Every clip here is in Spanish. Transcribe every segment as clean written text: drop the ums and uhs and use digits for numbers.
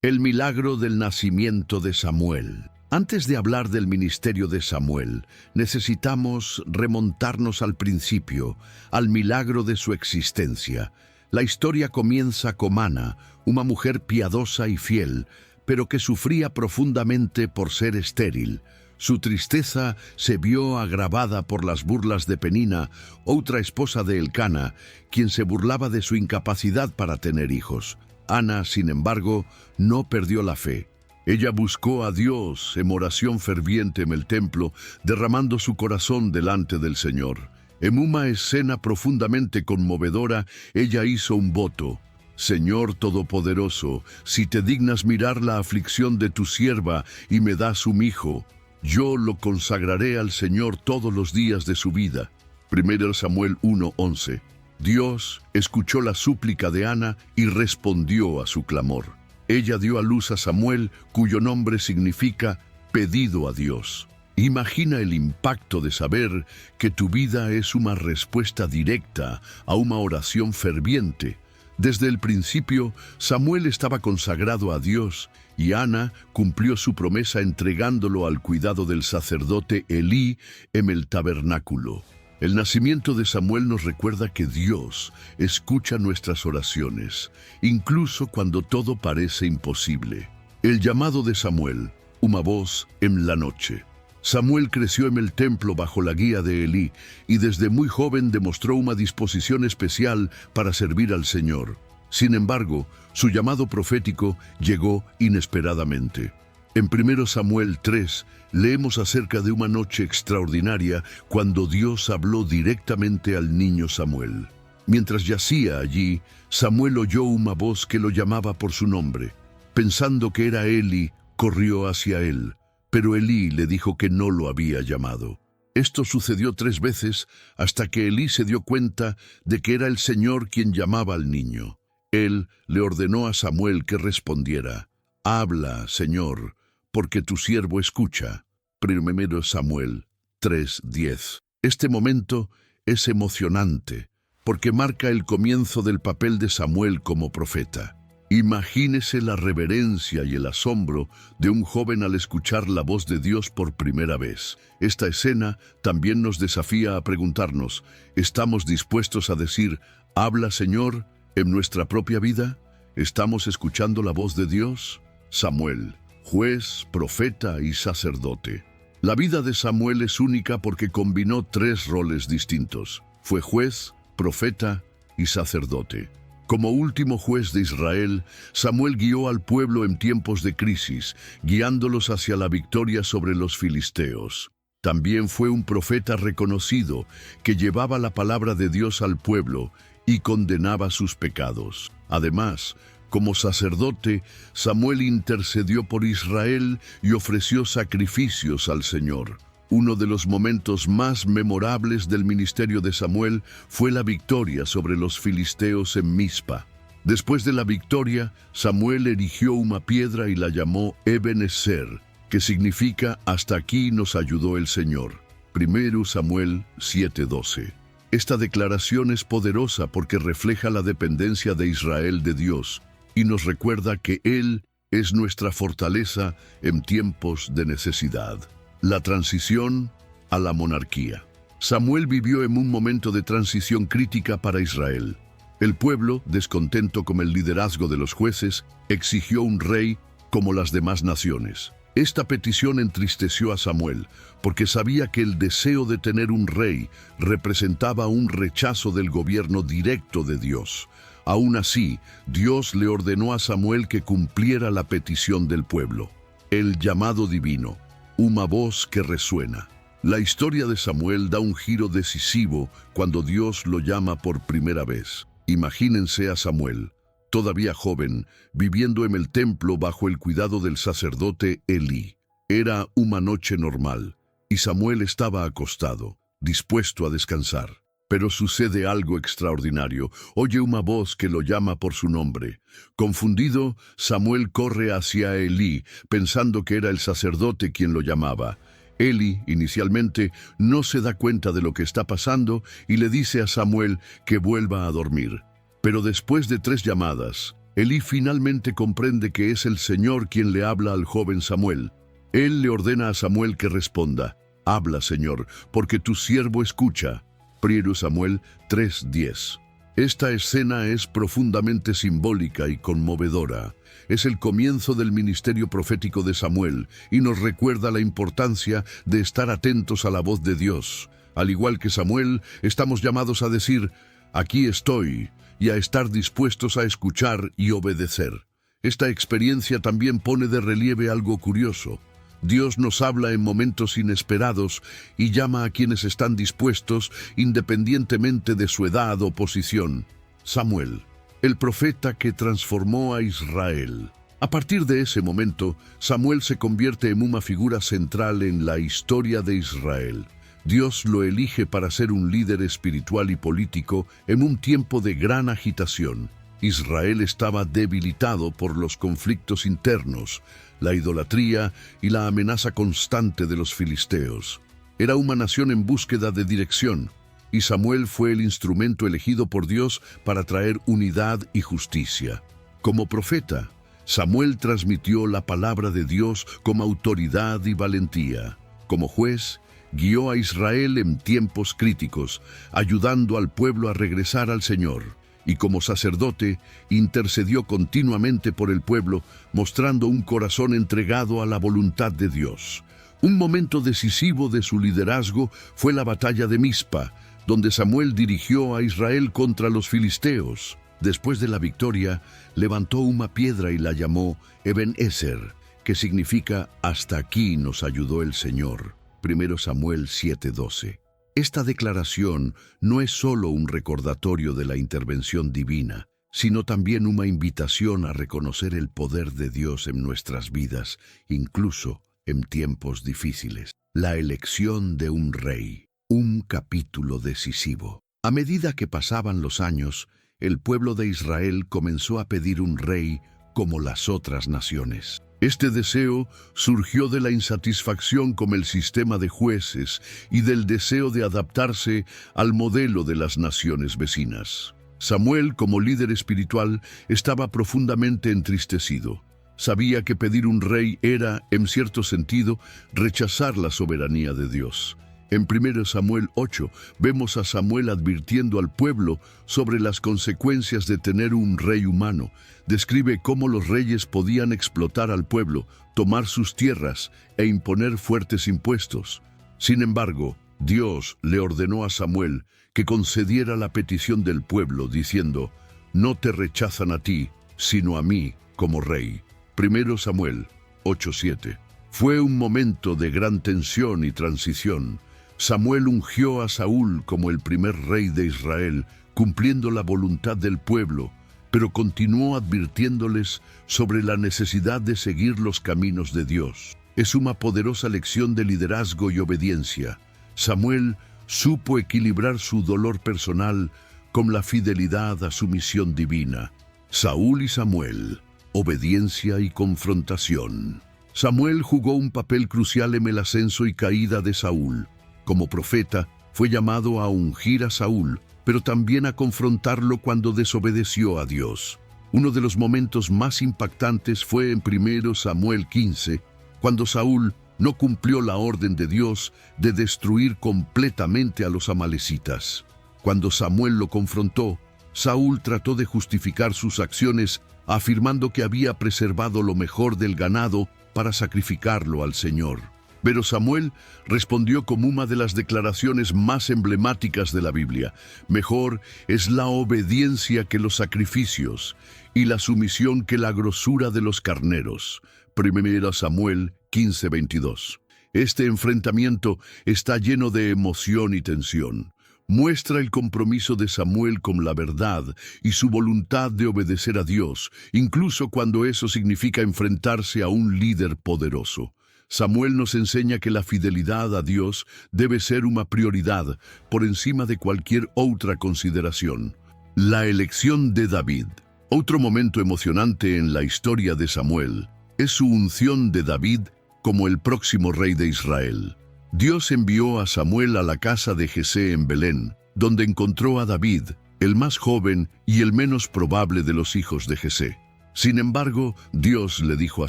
El milagro del nacimiento de Samuel. Antes de hablar del ministerio de Samuel, necesitamos remontarnos al principio, al milagro de su existencia. La historia comienza con Ana, una mujer piadosa y fiel, pero que sufría profundamente por ser estéril. Su tristeza se vio agravada por las burlas de Penina, otra esposa de Elcana, quien se burlaba de su incapacidad para tener hijos. Ana, sin embargo, no perdió la fe. Ella buscó a Dios en oración ferviente en el templo, derramando su corazón delante del Señor. En una escena profundamente conmovedora, ella hizo un voto. Señor Todopoderoso, si te dignas mirar la aflicción de tu sierva y me das un hijo, yo lo consagraré al Señor todos los días de su vida. 1 Samuel 1:11. Dios escuchó la súplica de Ana y respondió a su clamor. Ella dio a luz a Samuel, cuyo nombre significa pedido a Dios. Imagina el impacto de saber que tu vida es una respuesta directa a una oración ferviente. Desde el principio, Samuel estaba consagrado a Dios y Ana cumplió su promesa entregándolo al cuidado del sacerdote Elí en el tabernáculo. El nacimiento de Samuel nos recuerda que Dios escucha nuestras oraciones, incluso cuando todo parece imposible. El llamado de Samuel, una voz en la noche. Samuel creció en el templo bajo la guía de Elí y desde muy joven demostró una disposición especial para servir al Señor. Sin embargo, su llamado profético llegó inesperadamente. En 1 Samuel 3, leemos acerca de una noche extraordinaria cuando Dios habló directamente al niño Samuel. Mientras yacía allí, Samuel oyó una voz que lo llamaba por su nombre. Pensando que era Elí, corrió hacia él, pero Elí le dijo que no lo había llamado. Esto sucedió 3 veces hasta que Elí se dio cuenta de que era el Señor quien llamaba al niño. Él le ordenó a Samuel que respondiera: «Habla, Señor, porque tu siervo escucha». 1 Samuel 3:10. Este momento es emocionante, porque marca el comienzo del papel de Samuel como profeta. Imagínese la reverencia y el asombro de un joven al escuchar la voz de Dios por primera vez. Esta escena también nos desafía a preguntarnos, ¿estamos dispuestos a decir, «Habla, Señor», en nuestra propia vida? ¿Estamos escuchando la voz de Dios? Samuel, juez, profeta y sacerdote. La vida de Samuel es única porque combinó 3 roles distintos. Fue juez, profeta y sacerdote. Como último juez de Israel, Samuel guió al pueblo en tiempos de crisis, guiándolos hacia la victoria sobre los filisteos. También fue un profeta reconocido que llevaba la palabra de Dios al pueblo y condenaba sus pecados. Además, como sacerdote, Samuel intercedió por Israel y ofreció sacrificios al Señor. Uno de los momentos más memorables del ministerio de Samuel fue la victoria sobre los filisteos en Mizpa. Después de la victoria, Samuel erigió una piedra y la llamó Ebenezer, que significa «Hasta aquí nos ayudó el Señor». 1 Samuel 7:12. Esta declaración es poderosa porque refleja la dependencia de Israel de Dios y nos recuerda que Él es nuestra fortaleza en tiempos de necesidad. La transición a la monarquía. Samuel vivió en un momento de transición crítica para Israel. El pueblo, descontento con el liderazgo de los jueces, exigió un rey como las demás naciones. Esta petición entristeció a Samuel, porque sabía que el deseo de tener un rey representaba un rechazo del gobierno directo de Dios. Aún así, Dios le ordenó a Samuel que cumpliera la petición del pueblo. El llamado divino, una voz que resuena. La historia de Samuel da un giro decisivo cuando Dios lo llama por primera vez. Imagínense a Samuel, todavía joven, viviendo en el templo bajo el cuidado del sacerdote Elí. Era una noche normal, y Samuel estaba acostado, dispuesto a descansar. Pero sucede algo extraordinario. Oye una voz que lo llama por su nombre. Confundido, Samuel corre hacia Elí, pensando que era el sacerdote quien lo llamaba. Elí, inicialmente, no se da cuenta de lo que está pasando y le dice a Samuel que vuelva a dormir. Pero después de 3 llamadas, Elí finalmente comprende que es el Señor quien le habla al joven Samuel. Él le ordena a Samuel que responda: «Habla, Señor, porque tu siervo escucha». 1 Samuel 3:10. Esta escena es profundamente simbólica y conmovedora. Es el comienzo del ministerio profético de Samuel y nos recuerda la importancia de estar atentos a la voz de Dios. Al igual que Samuel, estamos llamados a decir: «Aquí estoy», y a estar dispuestos a escuchar y obedecer. Esta experiencia también pone de relieve algo curioso. Dios nos habla en momentos inesperados y llama a quienes están dispuestos independientemente de su edad o posición. Samuel, el profeta que transformó a Israel. A partir de ese momento, Samuel se convierte en una figura central en la historia de Israel. Dios lo elige para ser un líder espiritual y político en un tiempo de gran agitación. Israel estaba debilitado por los conflictos internos, la idolatría y la amenaza constante de los filisteos. Era una nación en búsqueda de dirección, y Samuel fue el instrumento elegido por Dios para traer unidad y justicia. Como profeta, Samuel transmitió la palabra de Dios con autoridad y valentía. Como juez, guió a Israel en tiempos críticos, ayudando al pueblo a regresar al Señor. Y como sacerdote, intercedió continuamente por el pueblo, mostrando un corazón entregado a la voluntad de Dios. Un momento decisivo de su liderazgo fue la batalla de Mizpa, donde Samuel dirigió a Israel contra los filisteos. Después de la victoria, levantó una piedra y la llamó Eben-Ezer, que significa «Hasta aquí nos ayudó el Señor». 1 Samuel 7:12. Esta declaración no es solo un recordatorio de la intervención divina, sino también una invitación a reconocer el poder de Dios en nuestras vidas, incluso en tiempos difíciles. La elección de un rey, un capítulo decisivo. A medida que pasaban los años, el pueblo de Israel comenzó a pedir un rey como las otras naciones. Este deseo surgió de la insatisfacción con el sistema de jueces y del deseo de adaptarse al modelo de las naciones vecinas. Samuel, como líder espiritual, estaba profundamente entristecido. Sabía que pedir un rey era, en cierto sentido, rechazar la soberanía de Dios. En 1 Samuel 8 vemos a Samuel advirtiendo al pueblo sobre las consecuencias de tener un rey humano. Describe cómo los reyes podían explotar al pueblo, tomar sus tierras e imponer fuertes impuestos. Sin embargo, Dios le ordenó a Samuel que concediera la petición del pueblo, diciendo: «No te rechazan a ti, sino a mí como rey». 1 Samuel 8:7. Fue un momento de gran tensión y transición. Samuel ungió a Saúl como el primer rey de Israel, cumpliendo la voluntad del pueblo, pero continuó advirtiéndoles sobre la necesidad de seguir los caminos de Dios. Es una poderosa lección de liderazgo y obediencia. Samuel supo equilibrar su dolor personal con la fidelidad a su misión divina. Saúl y Samuel, obediencia y confrontación. Samuel jugó un papel crucial en el ascenso y caída de Saúl. Como profeta, fue llamado a ungir a Saúl, pero también a confrontarlo cuando desobedeció a Dios. Uno de los momentos más impactantes fue en 1 Samuel 15, cuando Saúl no cumplió la orden de Dios de destruir completamente a los amalecitas. Cuando Samuel lo confrontó, Saúl trató de justificar sus acciones, afirmando que había preservado lo mejor del ganado para sacrificarlo al Señor. Pero Samuel respondió con una de las declaraciones más emblemáticas de la Biblia: «Mejor es la obediencia que los sacrificios, y la sumisión que la grosura de los carneros». 1 Samuel 15:22. Este enfrentamiento está lleno de emoción y tensión. Muestra el compromiso de Samuel con la verdad y su voluntad de obedecer a Dios, incluso cuando eso significa enfrentarse a un líder poderoso. Samuel nos enseña que la fidelidad a Dios debe ser una prioridad por encima de cualquier otra consideración. La elección de David. Otro momento emocionante en la historia de Samuel es su unción de David como el próximo rey de Israel. Dios envió a Samuel a la casa de Jesé en Belén, donde encontró a David, el más joven y el menos probable de los hijos de Jesé. Sin embargo, Dios le dijo a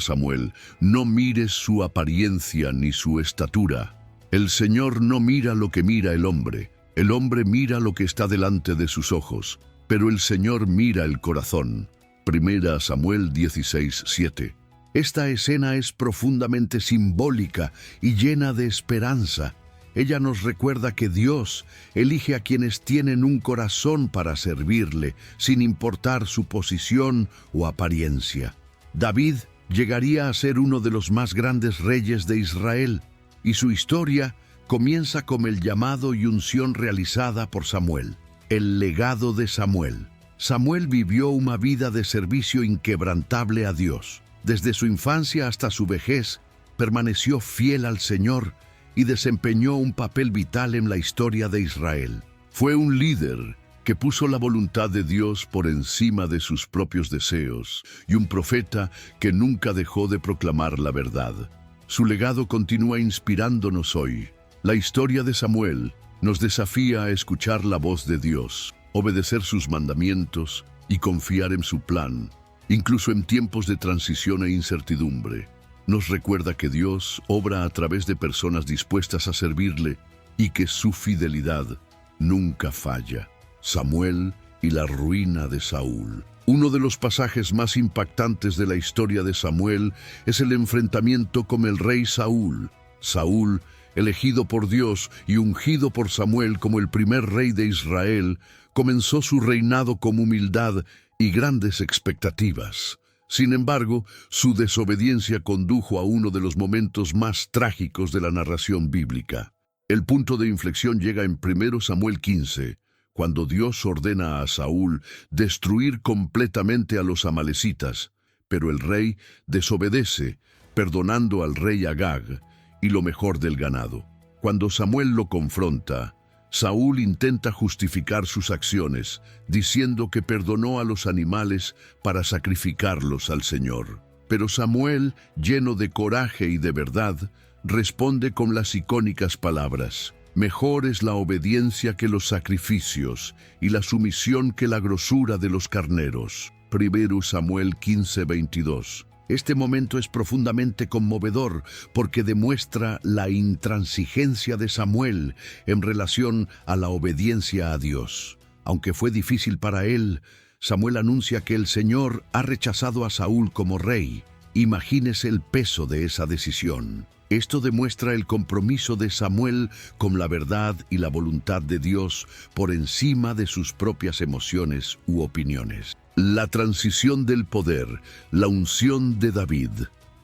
Samuel: no mires su apariencia ni su estatura. El Señor no mira lo que mira el hombre mira lo que está delante de sus ojos, pero el Señor mira el corazón. 1 Samuel 16:7. Esta escena es profundamente simbólica y llena de esperanza. Ella nos recuerda que Dios elige a quienes tienen un corazón para servirle, sin importar su posición o apariencia. David llegaría a ser uno de los más grandes reyes de Israel, y su historia comienza con el llamado y unción realizada por Samuel. El legado de Samuel. Samuel vivió una vida de servicio inquebrantable a Dios. Desde su infancia hasta su vejez, permaneció fiel al Señor y desempeñó un papel vital en la historia de Israel. Fue un líder que puso la voluntad de Dios por encima de sus propios deseos y un profeta que nunca dejó de proclamar la verdad. Su legado continúa inspirándonos hoy. La historia de Samuel nos desafía a escuchar la voz de Dios, obedecer sus mandamientos y confiar en su plan, incluso en tiempos de transición e incertidumbre. Nos recuerda que Dios obra a través de personas dispuestas a servirle y que su fidelidad nunca falla. Samuel y la ruina de Saúl. Uno de los pasajes más impactantes de la historia de Samuel es el enfrentamiento con el rey Saúl. Saúl, elegido por Dios y ungido por Samuel como el primer rey de Israel, comenzó su reinado con humildad y grandes expectativas. Sin embargo, su desobediencia condujo a uno de los momentos más trágicos de la narración bíblica. El punto de inflexión llega en 1 Samuel 15, cuando Dios ordena a Saúl destruir completamente a los amalecitas, pero el rey desobedece, perdonando al rey Agag y lo mejor del ganado. Cuando Samuel lo confronta, Saúl intenta justificar sus acciones, diciendo que perdonó a los animales para sacrificarlos al Señor. Pero Samuel, lleno de coraje y de verdad, responde con las icónicas palabras: mejor es la obediencia que los sacrificios, y la sumisión que la grosura de los carneros. 1 Samuel 15:22. Este momento es profundamente conmovedor porque demuestra la intransigencia de Samuel en relación a la obediencia a Dios. Aunque fue difícil para él, Samuel anuncia que el Señor ha rechazado a Saúl como rey. Imagínese el peso de esa decisión. Esto demuestra el compromiso de Samuel con la verdad y la voluntad de Dios por encima de sus propias emociones u opiniones. La transición del poder, la unción de David.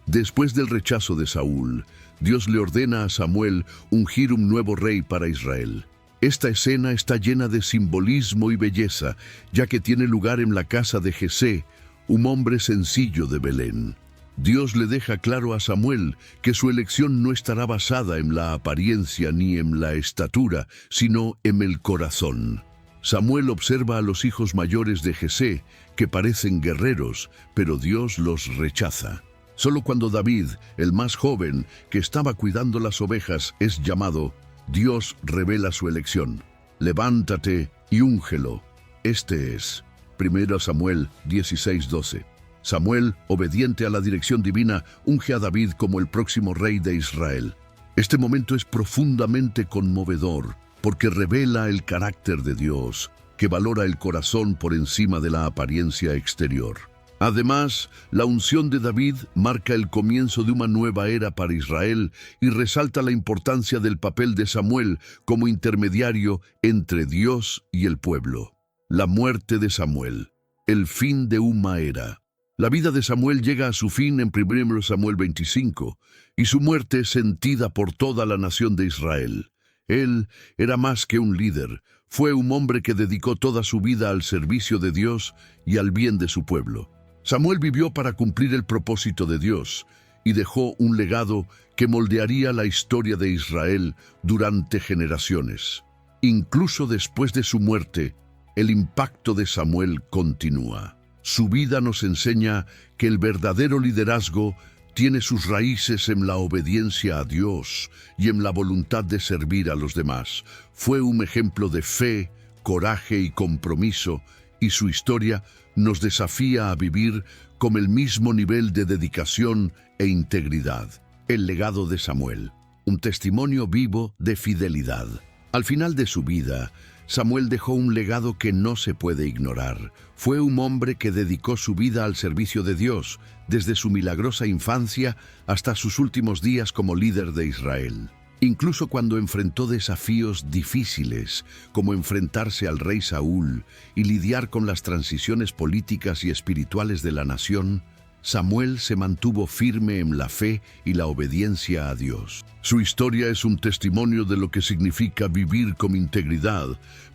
Después del rechazo de Saúl, Dios le ordena a Samuel ungir un nuevo rey para Israel. Esta escena está llena de simbolismo y belleza, ya que tiene lugar en la casa de Jesé, un hombre sencillo de Belén. Dios le deja claro a Samuel que su elección no estará basada en la apariencia ni en la estatura, sino en el corazón. Samuel observa a los hijos mayores de Jesé, que parecen guerreros, pero Dios los rechaza. Solo cuando David, el más joven, que estaba cuidando las ovejas, es llamado, Dios revela su elección. Levántate y úngelo. Este es 1 Samuel 16:12. Samuel, obediente a la dirección divina, unge a David como el próximo rey de Israel. Este momento es profundamente conmovedor porque revela el carácter de Dios, que valora el corazón por encima de la apariencia exterior. Además, la unción de David marca el comienzo de una nueva era para Israel y resalta la importancia del papel de Samuel como intermediario entre Dios y el pueblo. La muerte de Samuel, el fin de una era. La vida de Samuel llega a su fin en 1 Samuel 25, y su muerte es sentida por toda la nación de Israel. Él era más que un líder, fue un hombre que dedicó toda su vida al servicio de Dios y al bien de su pueblo. Samuel vivió para cumplir el propósito de Dios y dejó un legado que moldearía la historia de Israel durante generaciones. Incluso después de su muerte, el impacto de Samuel continúa. Su vida nos enseña que el verdadero liderazgo tiene sus raíces en la obediencia a Dios y en la voluntad de servir a los demás. Fue un ejemplo de fe, coraje y compromiso y su historia nos desafía a vivir con el mismo nivel de dedicación e integridad. El legado de Samuel, un testimonio vivo de fidelidad. Al final de su vida, Samuel dejó un legado que no se puede ignorar. Fue un hombre que dedicó su vida al servicio de Dios, desde su milagrosa infancia hasta sus últimos días como líder de Israel. Incluso cuando enfrentó desafíos difíciles, como enfrentarse al rey Saúl y lidiar con las transiciones políticas y espirituales de la nación, Samuel se mantuvo firme en la fe y la obediencia a Dios. Su historia es un testimonio de lo que significa vivir con integridad,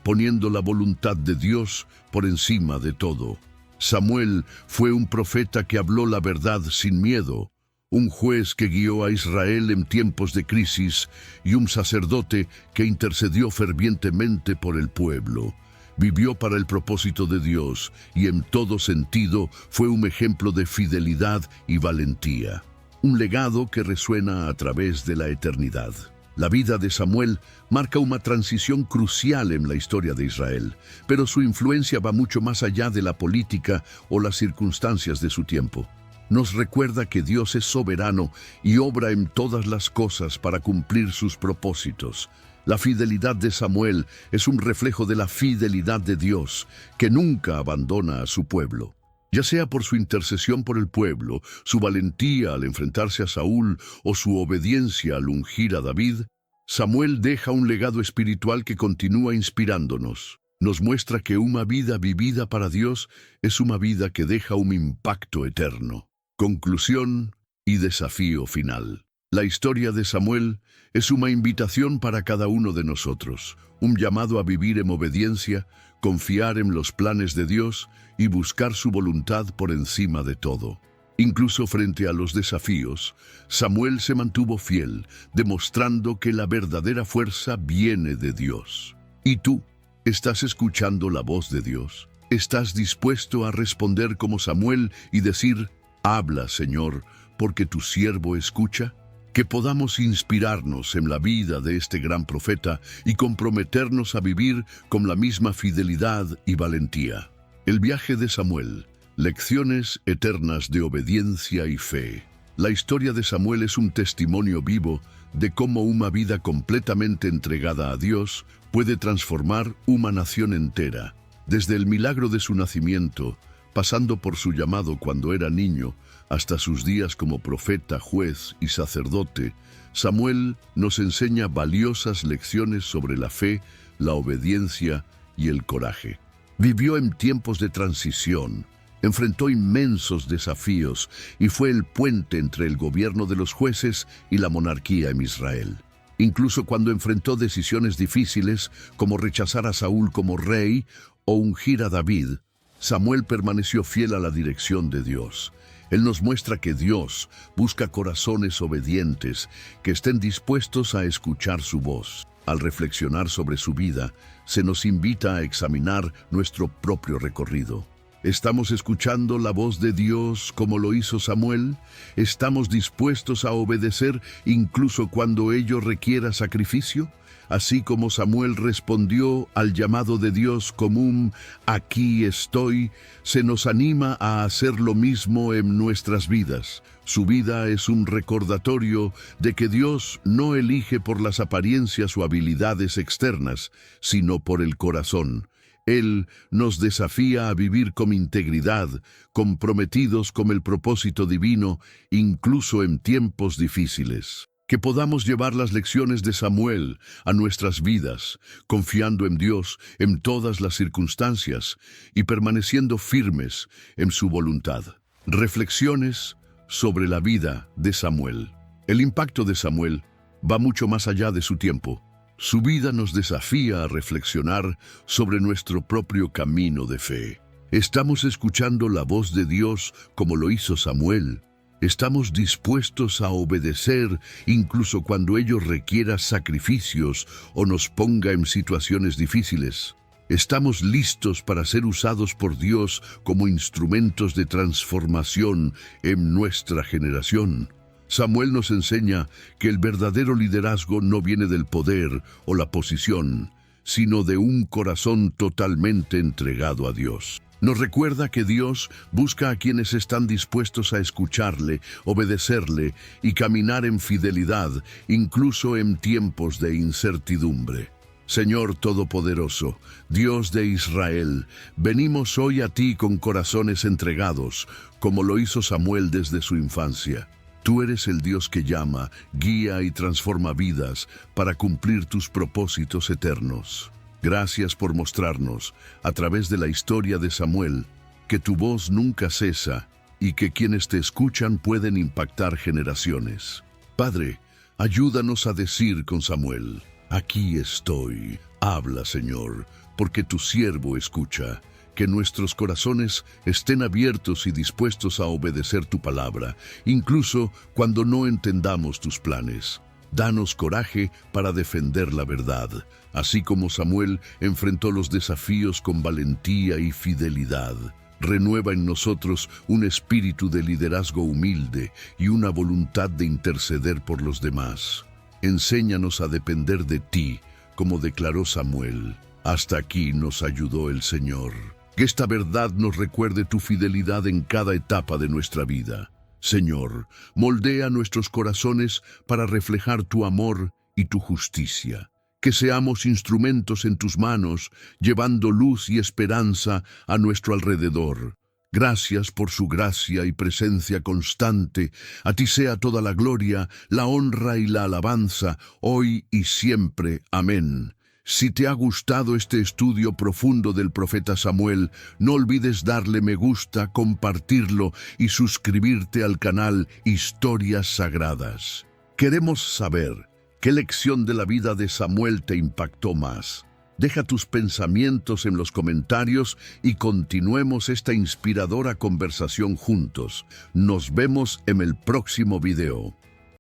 poniendo la voluntad de Dios por encima de todo. Samuel fue un profeta que habló la verdad sin miedo, un juez que guió a Israel en tiempos de crisis y un sacerdote que intercedió fervientemente por el pueblo. Vivió para el propósito de Dios y en todo sentido fue un ejemplo de fidelidad y valentía. Un legado que resuena a través de la eternidad. La vida de Samuel marca una transición crucial en la historia de Israel, pero su influencia va mucho más allá de la política o las circunstancias de su tiempo. Nos recuerda que Dios es soberano y obra en todas las cosas para cumplir sus propósitos. La fidelidad de Samuel es un reflejo de la fidelidad de Dios, que nunca abandona a su pueblo. Ya sea por su intercesión por el pueblo, su valentía al enfrentarse a Saúl o su obediencia al ungir a David, Samuel deja un legado espiritual que continúa inspirándonos. Nos muestra que una vida vivida para Dios es una vida que deja un impacto eterno. Conclusión y desafío final. La historia de Samuel es una invitación para cada uno de nosotros, un llamado a vivir en obediencia, confiar en los planes de Dios y buscar su voluntad por encima de todo. Incluso frente a los desafíos, Samuel se mantuvo fiel, demostrando que la verdadera fuerza viene de Dios. ¿Y tú? ¿Estás escuchando la voz de Dios? ¿Estás dispuesto a responder como Samuel y decir, habla, Señor, porque tu siervo escucha? Que podamos inspirarnos en la vida de este gran profeta y comprometernos a vivir con la misma fidelidad y valentía. El viaje de Samuel, lecciones eternas de obediencia y fe. La historia de Samuel es un testimonio vivo de cómo una vida completamente entregada a Dios puede transformar una nación entera. Desde el milagro de su nacimiento, pasando por su llamado cuando era niño, hasta sus días como profeta, juez y sacerdote, Samuel nos enseña valiosas lecciones sobre la fe, la obediencia y el coraje. Vivió en tiempos de transición, enfrentó inmensos desafíos y fue el puente entre el gobierno de los jueces y la monarquía en Israel. Incluso cuando enfrentó decisiones difíciles, como rechazar a Saúl como rey o ungir a David, Samuel permaneció fiel a la dirección de Dios. Él nos muestra que Dios busca corazones obedientes que estén dispuestos a escuchar su voz. Al reflexionar sobre su vida, se nos invita a examinar nuestro propio recorrido. ¿Estamos escuchando la voz de Dios como lo hizo Samuel? ¿Estamos dispuestos a obedecer incluso cuando ello requiera sacrificio? Así como Samuel respondió al llamado de Dios como un «aquí estoy», se nos anima a hacer lo mismo en nuestras vidas. Su vida es un recordatorio de que Dios no elige por las apariencias o habilidades externas, sino por el corazón. Él nos desafía a vivir con integridad, comprometidos con el propósito divino, incluso en tiempos difíciles. Que podamos llevar las lecciones de Samuel a nuestras vidas, confiando en Dios en todas las circunstancias y permaneciendo firmes en su voluntad. Reflexiones sobre la vida de Samuel. El impacto de Samuel va mucho más allá de su tiempo. Su vida nos desafía a reflexionar sobre nuestro propio camino de fe. ¿Estamos escuchando la voz de Dios como lo hizo Samuel? ¿Estamos dispuestos a obedecer incluso cuando ello requiera sacrificios o nos ponga en situaciones difíciles? ¿Estamos listos para ser usados por Dios como instrumentos de transformación en nuestra generación? Samuel nos enseña que el verdadero liderazgo no viene del poder o la posición, sino de un corazón totalmente entregado a Dios. Nos recuerda que Dios busca a quienes están dispuestos a escucharle, obedecerle y caminar en fidelidad, incluso en tiempos de incertidumbre. Señor Todopoderoso, Dios de Israel, venimos hoy a ti con corazones entregados, como lo hizo Samuel desde su infancia. Tú eres el Dios que llama, guía y transforma vidas para cumplir tus propósitos eternos. Gracias por mostrarnos, a través de la historia de Samuel, que tu voz nunca cesa y que quienes te escuchan pueden impactar generaciones. Padre, ayúdanos a decir con Samuel: aquí estoy. Habla, Señor, porque tu siervo escucha. Que nuestros corazones estén abiertos y dispuestos a obedecer tu palabra, incluso cuando no entendamos tus planes. Danos coraje para defender la verdad, así como Samuel enfrentó los desafíos con valentía y fidelidad. Renueva en nosotros un espíritu de liderazgo humilde y una voluntad de interceder por los demás. Enséñanos a depender de ti, como declaró Samuel. Hasta aquí nos ayudó el Señor. Que esta verdad nos recuerde tu fidelidad en cada etapa de nuestra vida. Señor, moldea nuestros corazones para reflejar tu amor y tu justicia. Que seamos instrumentos en tus manos, llevando luz y esperanza a nuestro alrededor. Gracias por su gracia y presencia constante. A ti sea toda la gloria, la honra y la alabanza, hoy y siempre. Amén. Si te ha gustado este estudio profundo del profeta Samuel, no olvides darle me gusta, compartirlo y suscribirte al canal Historias Sagradas. Queremos saber qué lección de la vida de Samuel te impactó más. Deja tus pensamientos en los comentarios y continuemos esta inspiradora conversación juntos. Nos vemos en el próximo video.